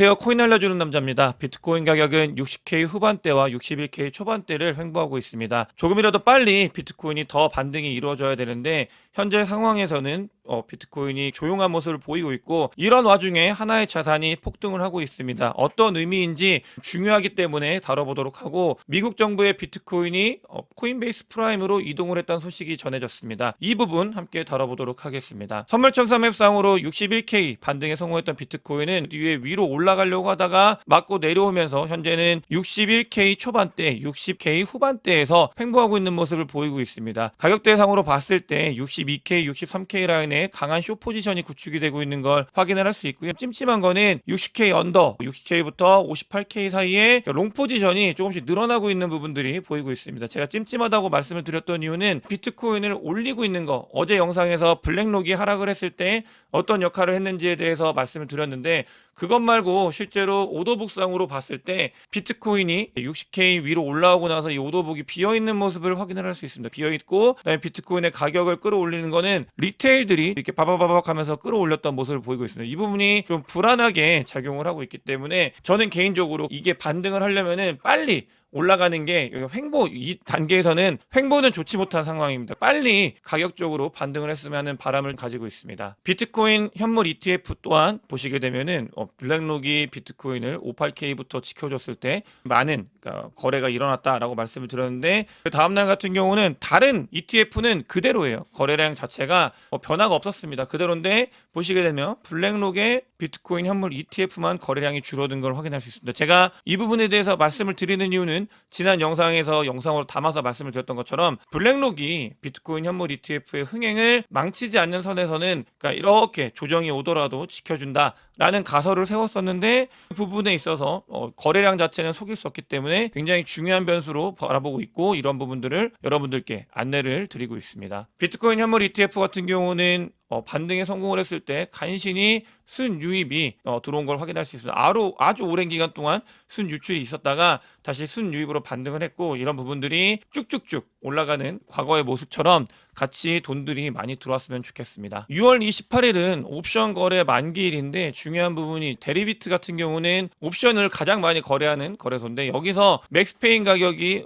헤어 코인 알려주는 남자입니다. 비트코인 가격은 60K 후반대와 61K 초반대를 횡보하고 있습니다. 조금이라도 빨리 비트코인이 더 반등이 이루어져야 되는데 현재 상황에서는 비트코인이 조용한 모습을 보이고 있고, 이런 와중에 하나의 자산이 폭등을 하고 있습니다. 어떤 의미인지 중요하기 때문에 다뤄보도록 하고, 미국 정부의 비트코인이 코인베이스 프라임으로 이동을 했다는 소식이 전해졌습니다. 이 부분 함께 다뤄보도록 하겠습니다. 선물청사 맵상으로 61K 반등에 성공했던 비트코인은 뒤에 위로 올라가려고 하다가 맞고 내려오면서 현재는 61K 초반대, 60K 후반대에서 횡보하고 있는 모습을 보이고 있습니다. 가격대상으로 봤을 때 62K, 63K 라인에 강한 쇼 포지션이 구축이 되고 있는 걸 확인을 할 수 있고요. 찜찜한 거는 60K 언더, 60K부터 58K 사이에 롱 포지션이 조금씩 늘어나고 있는 부분들이 보이고 있습니다. 제가 찜찜하다고 말씀을 드렸던 이유는 비트코인을 올리고 있는 거, 어제 영상에서 블랙록이 하락을 했을 때 어떤 역할을 했는지에 대해서 말씀을 드렸는데, 그것 말고 실제로 오더북상으로 봤을 때 비트코인이 60K 위로 올라오고 나서 이 오더북이 비어있는 모습을 확인을 할 수 있습니다. 비어있고, 그다음에 비트코인의 가격을 끌어올리는 거는 리테일들이 이렇게 바바바박 하면서 끌어올렸던 모습을 보이고 있습니다. 이 부분이 좀 불안하게 작용을 하고 있기 때문에 저는 개인적으로 이게 반등을 하려면은 빨리 올라가는 게, 횡보 이 단계에서는 횡보는 좋지 못한 상황입니다. 빨리 가격적으로 반등을 했으면 하는 바람을 가지고 있습니다. 비트코인 현물 ETF 또한 보시게 되면은 블랙록이 비트코인을 58K부터 지켜줬을 때 많은 거래가 일어났다라고 말씀을 드렸는데, 그 다음날 같은 경우는 다른 ETF는 그대로예요. 거래량 자체가 변화가 없었습니다. 그대로인데 보시게 되면 블랙록의 비트코인 현물 ETF만 거래량이 줄어든 걸 확인할 수 있습니다. 제가 이 부분에 대해서 말씀을 드리는 이유는 지난 영상에서 영상으로 담아서 말씀을 드렸던 것처럼 블랙록이 비트코인 현물 ETF의 흥행을 망치지 않는 선에서는 이렇게 조정이 오더라도 지켜준다라는 가설을 세웠었는데, 그 부분에 있어서 거래량 자체는 속일 수 없기 때문에 굉장히 중요한 변수로 바라보고 있고, 이런 부분들을 여러분들께 안내를 드리고 있습니다. 비트코인 현물 ETF 같은 경우는 반등에 성공을 했을 때 간신히 순유입이 들어온 걸 확인할 수 있습니다. 아주 오랜 기간 동안 순유출이 있었다가 다시 순유입으로 반등을 했고, 이런 부분들이 쭉쭉쭉 올라가는 과거의 모습처럼 같이 돈들이 많이 들어왔으면 좋겠습니다. 6월 28일은 옵션 거래 만기일인데, 중요한 부분이 데리비트 같은 경우는 옵션을 가장 많이 거래하는 거래소인데, 여기서 맥스페인 가격이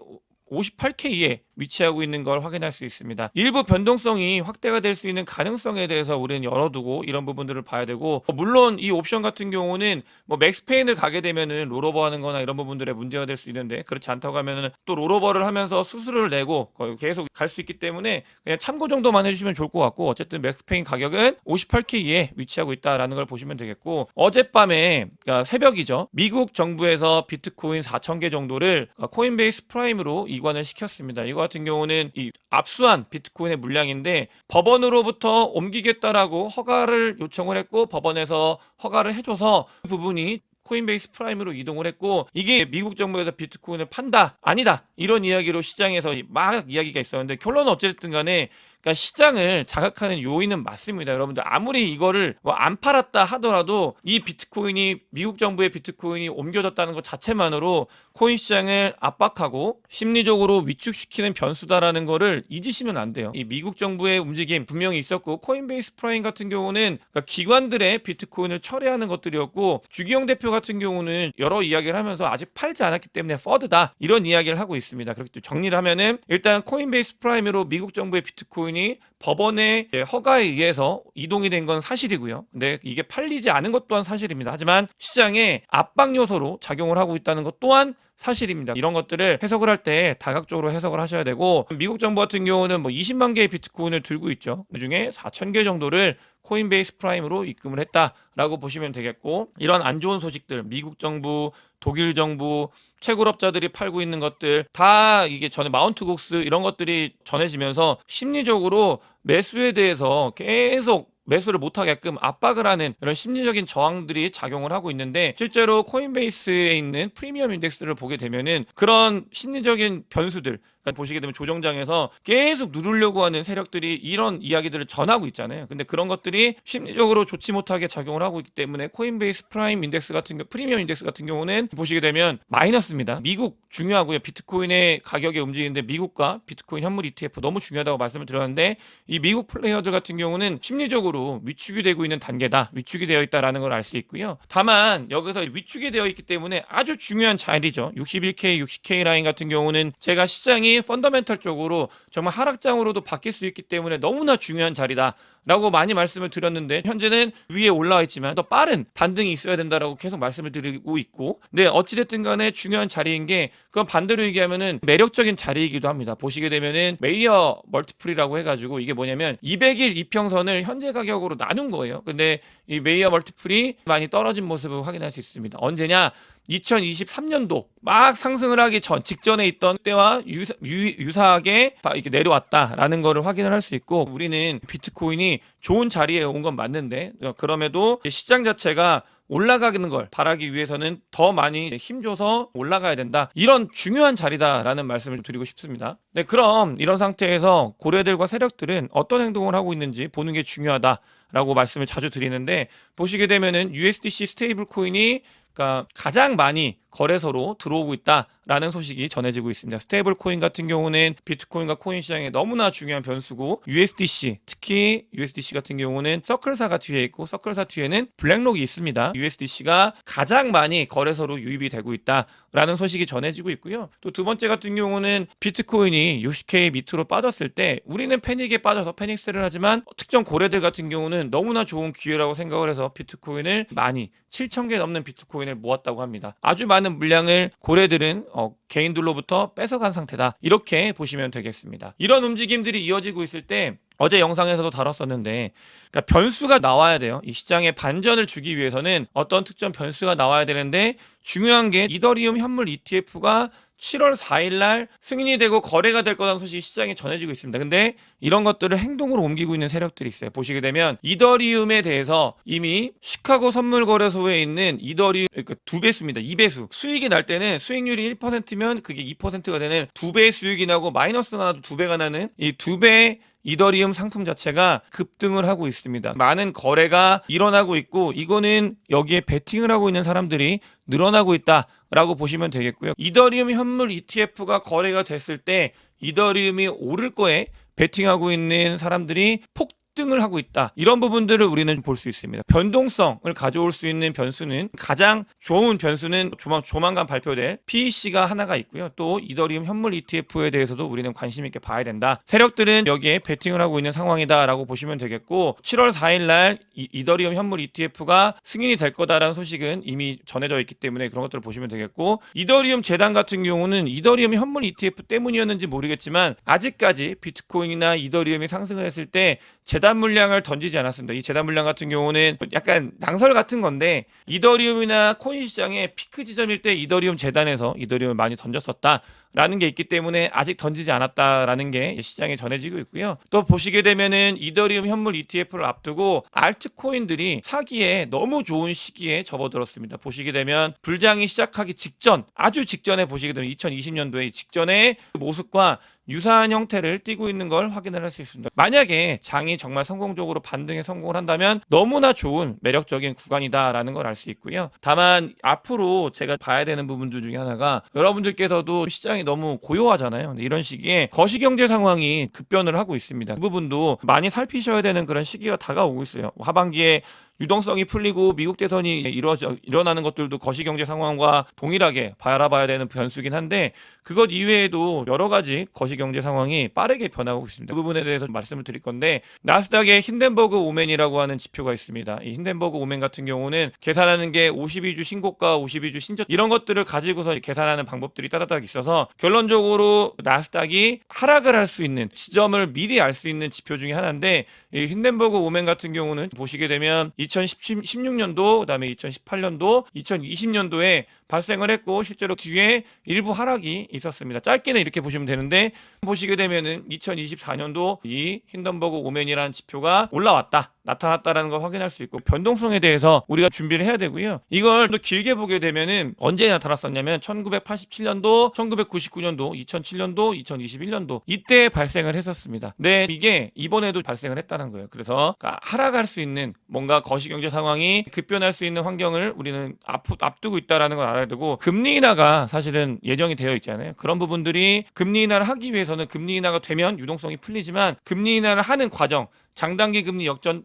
58K에 위치하고 있는 걸 확인할 수 있습니다. 일부 변동성이 확대가 될 수 있는 가능성에 대해서 우리는 열어두고 이런 부분들을 봐야 되고, 물론 이 옵션 같은 경우는 맥스페인을 가게 되면은 롤오버 하는 거나 이런 부분들에 문제가 될 수 있는데, 그렇지 않다고 하면은 또 롤오버를 하면서 수수료를 내고 계속 갈 수 있기 때문에 그냥 참고 정도만 해주시면 좋을 것 같고, 어쨌든 맥스페인 가격은 58K에 위치하고 있다라는 걸 보시면 되겠고, 어젯밤에 새벽이죠. 미국 정부에서 비트코인 4,000개 정도를 코인베이스 프라임으로 이관을 시켰습니다. 이거 같은 경우는 이 압수한 비트코인의 물량인데, 법원으로부터 옮기겠다라고 허가를 요청을 했고, 법원에서 허가를 해줘서 그 부분이 코인베이스 프라임으로 이동을 했고, 이게 미국 정부에서 비트코인을 판다 아니다 이런 이야기로 시장에서 막 이야기가 있었는데, 결론은 어쨌든 간에 시장을 자극하는 요인은 맞습니다. 여러분들 아무리 이거를 안 팔았다 하더라도 이 비트코인이, 미국 정부의 비트코인이 옮겨졌다는 것 자체만으로 코인 시장을 압박하고 심리적으로 위축시키는 변수다라는 거를 잊으시면 안 돼요. 이 미국 정부의 움직임 분명히 있었고, 코인베이스 프라임 같은 경우는 기관들의 비트코인을 철회하는 것들이었고, 주기영 대표 같은 경우는 여러 이야기를 하면서 아직 팔지 않았기 때문에 퍼드다 이런 이야기를 하고 있습니다. 그렇기 때문에 정리를 하면은, 일단 코인베이스 프라임으로 미국 정부의 비트코인이 법원의 허가에 의해서 이동이 된 건 사실이고요. 근데 이게 팔리지 않은 것 또한 사실입니다. 하지만 시장에 압박 요소로 작용을 하고 있다는 것 또한 사실입니다. 이런 것들을 해석을 할 때 다각적으로 해석을 하셔야 되고, 미국 정부 같은 경우는 20만 개의 비트코인을 들고 있죠. 그중에 4,000개 정도를 코인베이스 프라임으로 입금을 했다라고 보시면 되겠고, 이런 안 좋은 소식들, 미국 정부, 독일 정부, 채굴업자들이 팔고 있는 것들 다 이게 전에 마운트 곡스 이런 것들이 전해지면서 심리적으로 매수에 대해서 계속 매수를 못하게끔 압박을 하는 이런 심리적인 저항들이 작용을 하고 있는데, 실제로 코인베이스에 있는 프리미엄 인덱스를 보게 되면은 그런 심리적인 변수들, 그러니까 보시게 되면 조정장에서 계속 누르려고 하는 세력들이 이런 이야기들을 전하고 있잖아요. 근데 그런 것들이 심리적으로 좋지 못하게 작용을 하고 있기 때문에 코인베이스 프라임 인덱스 같은 경우, 프리미엄 인덱스 같은 경우는 보시게 되면 마이너스입니다. 미국 중요하고요. 비트코인의 가격이 움직이는데 미국과 비트코인 현물 ETF 너무 중요하다고 말씀을 드렸는데 이 미국 플레이어들 같은 경우는 심리적으로 위축이 되고 있는 단계다. 위축이 되어 있다라는 걸 알 수 있고요. 다만 여기서 위축이 되어 있기 때문에 아주 중요한 자리죠. 61K, 60K 라인 같은 경우는 제가 시장이 펀더멘털적으로 정말 하락장으로도 바뀔 수 있기 때문에 너무나 중요한 자리다. 라고 많이 말씀을 드렸는데 현재는 위에 올라와 있지만 더 빠른 반등이 있어야 된다라고 계속 말씀을 드리고 있고, 네, 어찌됐든 간에 중요한 자리인 게 그건 반대로 얘기하면은 매력적인 자리이기도 합니다. 보시게 되면은 메이어 멀티플이라고 해가지고 이게 뭐냐면 200일 이평선을 현재 가격으로 나눈 거예요. 근데 이 메이어 멀티플이 많이 떨어진 모습을 확인할 수 있습니다. 언제냐? 2023년도 막 상승을 하기 직전에 있던 때와 유사하게 이렇게 내려왔다라는 거를 확인을 할 수 있고, 우리는 비트코인이 좋은 자리에 온 건 맞는데 그럼에도 시장 자체가 올라가는 걸 바라기 위해서는 더 많이 힘줘서 올라가야 된다. 이런 중요한 자리다라는 말씀을 드리고 싶습니다. 네, 그럼 이런 상태에서 고래들과 세력들은 어떤 행동을 하고 있는지 보는 게 중요하다라고 말씀을 자주 드리는데, 보시게 되면은 USDC 스테이블 코인이 그러니까 가장 많이 거래소로 들어오고 있다라는 소식이 전해지고 있습니다. 스테이블 코인 같은 경우는 비트코인과 코인 시장에 너무나 중요한 변수고, USDC, 특히 USDC 같은 경우는 서클사가 뒤에 있고 서클사 뒤에는 블랙록이 있습니다. USDC가 가장 많이 거래소로 유입이 되고 있다라는 소식이 전해지고 있고요. 또 두 번째 같은 경우는 비트코인이 60K 밑으로 빠졌을 때 우리는 패닉에 빠져서 패닉셀을 하지만 특정 고래들 같은 경우는 너무나 좋은 기회라고 생각을 해서 비트코인을 많이 7,000개 넘는 비트코인을 모았다고 합니다. 아주 많은 물량을 고래들은 개인들로부터 뺏어간 상태다. 이렇게 보시면 되겠습니다. 이런 움직임들이 이어지고 있을 때 어제 영상에서도 다뤘었는데, 그러니까 변수가 나와야 돼요. 이 시장에 반전을 주기 위해서는 어떤 특정 변수가 나와야 되는데, 중요한 게 이더리움 현물 ETF가 7월 4일 날 승인이 되고 거래가 될 거라는 소식이 시장에 전해지고 있습니다. 근데 이런 것들을 행동으로 옮기고 있는 세력들이 있어요. 보시게 되면 이더리움에 대해서 이미 시카고 선물거래소에 있는 이더리움, 그러니까 2배수입니다. 2배수. 수익이 날 때는 수익률이 1%면 그게 2%가 되는 2배의 수익이 나고, 마이너스가 나도 2배가 나는 이 2배 이더리움 상품 자체가 급등을 하고 있습니다. 많은 거래가 일어나고 있고, 이거는 여기에 베팅을 하고 있는 사람들이 늘어나고 있다라고 보시면 되겠고요. 이더리움 현물 ETF가 거래가 됐을 때 이더리움이 오를 거에 베팅하고 있는 사람들이 폭등을 하고 있다. 이런 부분들을 우리는 볼 수 있습니다. 변동성을 가져올 수 있는 변수는, 가장 좋은 변수는 조만간 발표될 PEC가 하나가 있고요. 또 이더리움 현물 ETF에 대해서도 우리는 관심 있게 봐야 된다. 세력들은 여기에 베팅을 하고 있는 상황이다라고 보시면 되겠고, 7월 4일 날 이더리움 현물 ETF가 승인이 될 거다라는 소식은 이미 전해져 있기 때문에 그런 것들을 보시면 되겠고, 이더리움 재단 같은 경우는 이더리움 현물 ETF 때문이었는지 모르겠지만 아직까지 비트코인이나 이더리움이 상승을 했을 때 재단 물량을 던지지 않았습니다. 이 재단 물량 같은 경우는 약간 낭설 같은 건데, 이더리움이나 코인 시장의 피크 지점일 때 이더리움 재단에서 이더리움을 많이 던졌었다라는 게 있기 때문에 아직 던지지 않았다라는 게 시장에 전해지고 있고요. 또 보시게 되면은 이더리움 현물 ETF를 앞두고 알트코인들이 사기에 너무 좋은 시기에 접어들었습니다. 보시게 되면 불장이 시작하기 직전, 아주 직전에 보시게 되면 2020년도에 직전의 모습과 유사한 형태를 띠고 있는 걸 확인을 할 수 있습니다. 만약에 장이 정말 성공적으로 반등에 성공을 한다면 너무나 좋은 매력적인 구간이다라는 걸 알 수 있고요. 다만 앞으로 제가 봐야 되는 부분들 중에 하나가, 여러분들께서도 시장이 너무 고요하잖아요. 이런 시기에 거시경제 상황이 급변을 하고 있습니다. 그 부분도 많이 살피셔야 되는 그런 시기가 다가오고 있어요. 하반기에 유동성이 풀리고 미국 대선이 일어나는 것들도 거시경제 상황과 동일하게 바라봐야 되는 변수긴 한데, 그것 이외에도 여러 가지 거시경제 상황이 빠르게 변하고 있습니다. 그 부분에 대해서 말씀을 드릴 건데, 나스닥의 힌덴버그 오맨이라고 하는 지표가 있습니다. 이 힌덴버그 오맨 같은 경우는 계산하는 게 52주 신고가, 52주 신저, 이런 것들을 가지고서 계산하는 방법들이 따다닥 있어서 결론적으로 나스닥이 하락을 할 수 있는 지점을 미리 알 수 있는 지표 중에 하나인데, 이 힌덴버그 오맨 같은 경우는 보시게 되면 2016년도, 그다음에 2018년도, 2020년도에 발생을 했고 실제로 뒤에 일부 하락이 있었습니다. 짧게는 이렇게 보시면 되는데 보시게 되면은 2024년도 이 힌던버그 오맨이라는 지표가 올라왔다. 나타났다라는 걸 확인할 수 있고 변동성에 대해서 우리가 준비를 해야 되고요. 이걸 또 길게 보게 되면은 언제 나타났었냐면 1987년도, 1999년도, 2007년도, 2021년도 이때 발생을 했었습니다. 근데 이게 이번에도 발생을 했다는 거예요. 그래서 하락할 수 있는 뭔가 거시경제 상황이 급변할 수 있는 환경을 우리는 앞두고 있다라는 걸 알아야 되고 금리 인하가 사실은 예정이 되어 있잖아요. 그런 부분들이 금리 인하를 하기 위해서는 금리 인하가 되면 유동성이 풀리지만 금리 인하를 하는 과정 장단기 금리 역전이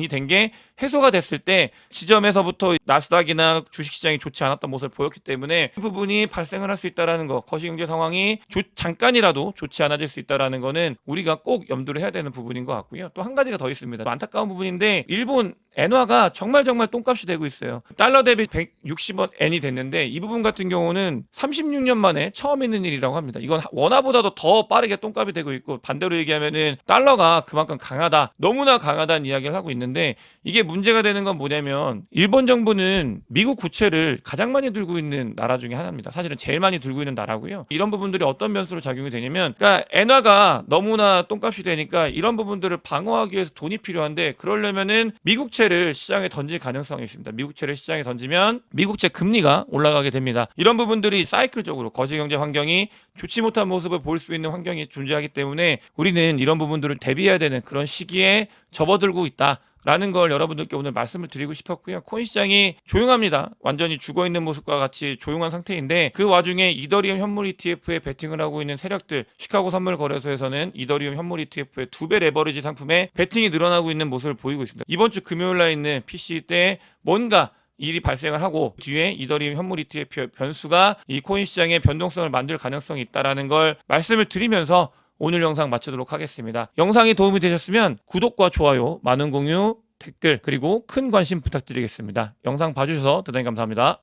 된 게 해소가 됐을 때 지점에서부터 나스닥이나 주식시장이 좋지 않았던 모습을 보였기 때문에 그 부분이 발생을 할 수 있다는 거 거시경제 상황이 잠깐이라도 좋지 않아질 수 있다는 거는 우리가 꼭 염두를 해야 되는 부분인 것 같고요. 또 한 가지가 더 있습니다. 안타까운 부분인데 일본 엔화가 정말 똥값이 되고 있어요. 달러 대비 160원 엔이 됐는데 이 부분 같은 경우는 36년 만에 처음 있는 일이라고 합니다. 이건 원화보다도 더 빠르게 똥값이 되고 있고 반대로 얘기하면은 달러가 그만큼 강하다, 너무나 강하다는 이야기를 하고 있는데 이게 문제가 되는 건 뭐냐면 일본 정부는 미국 국채를 가장 많이 들고 있는 나라 중에 하나입니다. 사실은 제일 많이 들고 있는 나라고요. 이런 부분들이 어떤 변수로 작용이 되냐면 그러니까 엔화가 너무나 똥값이 되니까 이런 부분들을 방어하기 위해서 돈이 필요한데 그러려면은 미국채를 시장에 던질 가능성이 있습니다. 미국채를 시장에 던지면 미국채 금리가 올라가게 됩니다. 이런 부분들이 사이클적으로 거시경제 환경이 좋지 못한 모습을 보일 수 있는 환경이 존재하기 때문에 우리는 이런 부분들을 대비해야 되는 그런 시기에 접어들고 있다. 라는 걸 여러분들께 오늘 말씀을 드리고 싶었고요. 코인 시장이 조용합니다. 완전히 죽어있는 모습과 같이 조용한 상태인데 그 와중에 이더리움 현물 ETF에 베팅을 하고 있는 세력들 시카고 선물 거래소에서는 이더리움 현물 ETF의 2배 레버리지 상품에 베팅이 늘어나고 있는 모습을 보이고 있습니다. 이번 주 금요일 날 있는 PC 때 뭔가 일이 발생을 하고 뒤에 이더리움 현물 ETF 변수가 이 코인 시장의 변동성을 만들 가능성이 있다는 걸 말씀을 드리면서 오늘 영상 마치도록 하겠습니다. 영상이 도움이 되셨으면 구독과 좋아요, 많은 공유, 댓글 그리고 큰 관심 부탁드리겠습니다. 영상 봐주셔서 대단히 감사합니다.